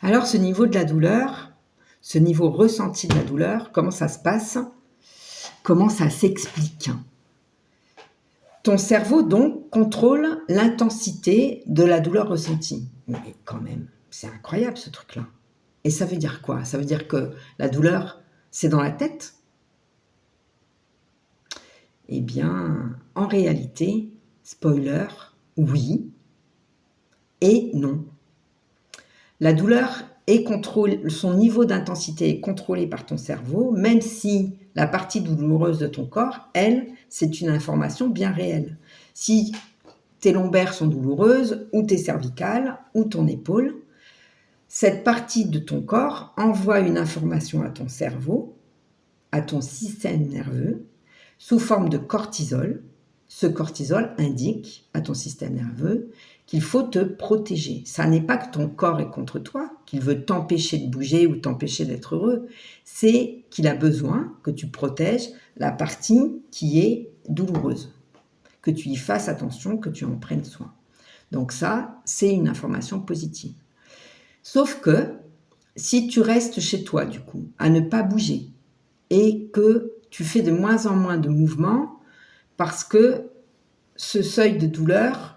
Alors ce niveau de la douleur, ce niveau ressenti de la douleur, comment ça se passe? Comment ça s'explique? Ton cerveau donc contrôle l'intensité de la douleur ressentie. Mais quand même, c'est incroyable ce truc-là. Et ça veut dire quoi? Ça veut dire que la douleur, c'est dans la tête? Eh bien, en réalité, spoiler, oui et non. La douleur son niveau d'intensité est contrôlé par ton cerveau, même si la partie douloureuse de ton corps, elle, c'est une information bien réelle. Si tes lombaires sont douloureuses, ou tes cervicales, ou ton épaule, cette partie de ton corps envoie une information à ton cerveau, à ton système nerveux, sous forme de cortisol. Ce cortisol indique à ton système nerveux qu'il faut te protéger. Ça n'est pas que ton corps est contre toi, qu'il veut t'empêcher de bouger ou t'empêcher d'être heureux. C'est qu'il a besoin que tu protèges la partie qui est douloureuse, que tu y fasses attention, que tu en prennes soin. Donc ça, c'est une information positive. Sauf que si tu restes chez toi, du coup, à ne pas bouger et que tu fais de moins en moins de mouvements parce que ce seuil de douleur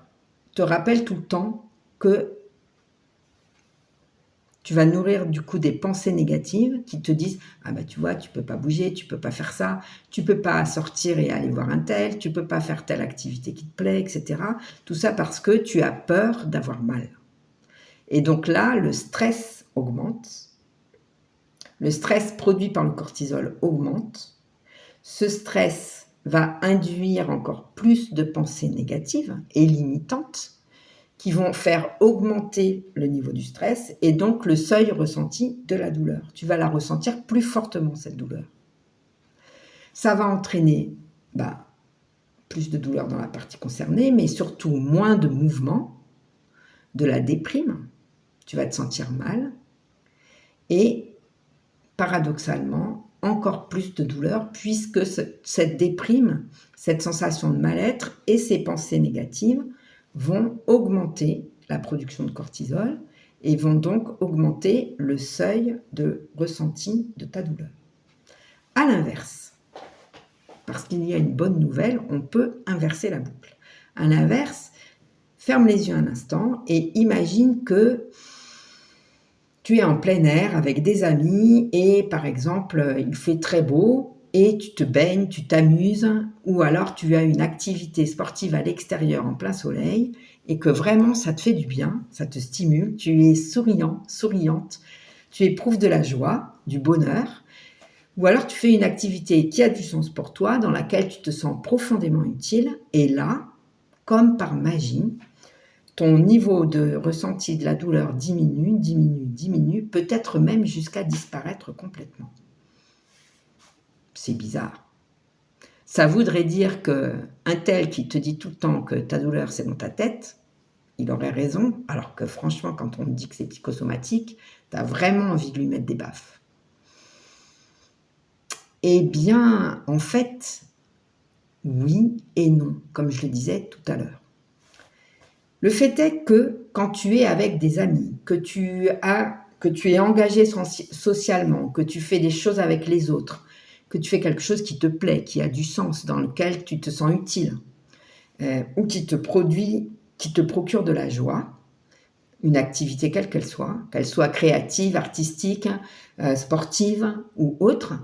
te rappelle tout le temps que tu vas nourrir du coup des pensées négatives qui te disent « Ah bah tu vois, tu peux pas bouger, tu peux pas faire ça, tu peux pas sortir et aller voir un tel, tu peux pas faire telle activité qui te plaît, etc. » Tout ça parce que tu as peur d'avoir mal. Et donc là, le stress augmente. Le stress produit par le cortisol augmente. Ce stress va induire encore plus de pensées négatives et limitantes qui vont faire augmenter le niveau du stress et donc le seuil ressenti de la douleur. Tu vas la ressentir plus fortement, cette douleur. Ça va entraîner plus de douleur dans la partie concernée, mais surtout moins de mouvement, de la déprime. Tu vas te sentir mal et paradoxalement, encore plus de douleur puisque cette déprime, cette sensation de mal-être et ces pensées négatives vont augmenter la production de cortisol et vont donc augmenter le seuil de ressenti de ta douleur. À l'inverse, parce qu'il y a une bonne nouvelle, on peut inverser la boucle. À l'inverse, ferme les yeux un instant et imagine que tu es en plein air avec des amis et par exemple, il fait très beau et tu te baignes, tu t'amuses ou alors tu as une activité sportive à l'extérieur en plein soleil et que vraiment ça te fait du bien, ça te stimule, tu es souriant, souriante, tu éprouves de la joie, du bonheur ou alors tu fais une activité qui a du sens pour toi, dans laquelle tu te sens profondément utile et là, comme par magie, ton niveau de ressenti de la douleur diminue, peut-être même jusqu'à disparaître complètement. C'est bizarre. Ça voudrait dire qu'un tel qui te dit tout le temps que ta douleur c'est dans ta tête, il aurait raison, alors que franchement, quand on te dit que c'est psychosomatique, tu as vraiment envie de lui mettre des baffes. Eh bien, en fait, oui et non, comme je le disais tout à l'heure. Le fait est que quand tu es avec des amis, que tu es engagé socialement, que tu fais des choses avec les autres, que tu fais quelque chose qui te plaît, qui a du sens, dans lequel tu te sens utile, ou qui te procure de la joie, une activité quelle qu'elle soit créative, artistique, sportive ou autre,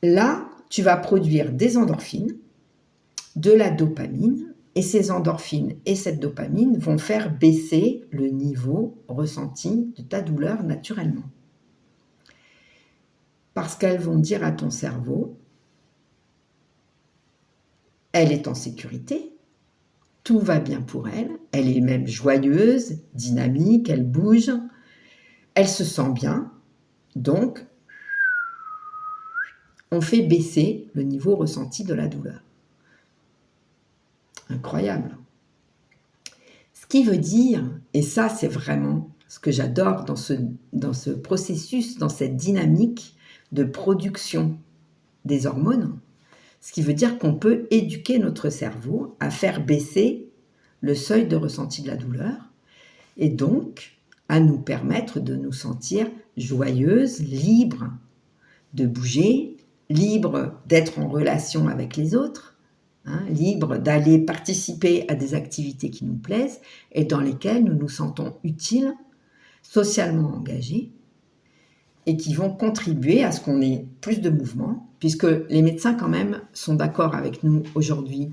là, tu vas produire des endorphines, de la dopamine, et ces endorphines et cette dopamine vont faire baisser le niveau ressenti de ta douleur naturellement. Parce qu'elles vont dire à ton cerveau, elle est en sécurité, tout va bien pour elle, elle est même joyeuse, dynamique, elle bouge, elle se sent bien, donc on fait baisser le niveau ressenti de la douleur. Incroyable. Ce qui veut dire, et ça c'est vraiment ce que j'adore dans ce processus, dans cette dynamique de production des hormones, ce qui veut dire qu'on peut éduquer notre cerveau à faire baisser le seuil de ressenti de la douleur et donc à nous permettre de nous sentir joyeuses, libres de bouger, libres d'être en relation avec les autres, hein, libres d'aller participer à des activités qui nous plaisent et dans lesquelles nous nous sentons utiles, socialement engagés, et qui vont contribuer à ce qu'on ait plus de mouvement, puisque les médecins quand même sont d'accord avec nous aujourd'hui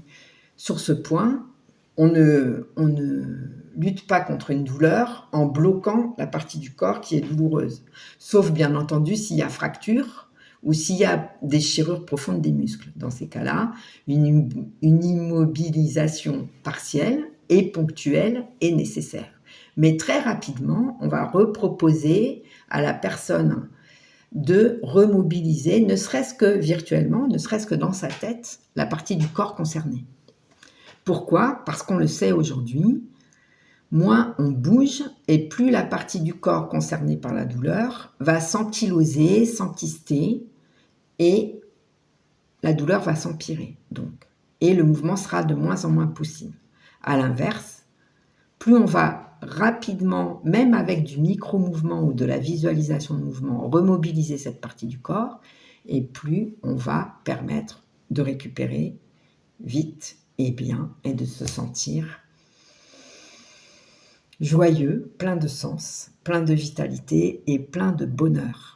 sur ce point. On ne lutte pas contre une douleur en bloquant la partie du corps qui est douloureuse, sauf bien entendu s'il y a fracture ou s'il y a déchirure profonde des muscles. Dans ces cas-là, une immobilisation partielle et ponctuelle est nécessaire. Mais très rapidement, on va reproposer à la personne de remobiliser, ne serait-ce que virtuellement, ne serait-ce que dans sa tête, la partie du corps concernée. Pourquoi ? Parce qu'on le sait aujourd'hui, moins on bouge et plus la partie du corps concernée par la douleur va s'ankyloser, s'enkyster et la douleur va s'empirer. Donc, et le mouvement sera de moins en moins possible. À l'inverse, plus on va rapidement, même avec du micro-mouvement ou de la visualisation de mouvement, remobiliser cette partie du corps, et plus on va permettre de récupérer vite et bien et de se sentir joyeux, plein de sens, plein de vitalité et plein de bonheur.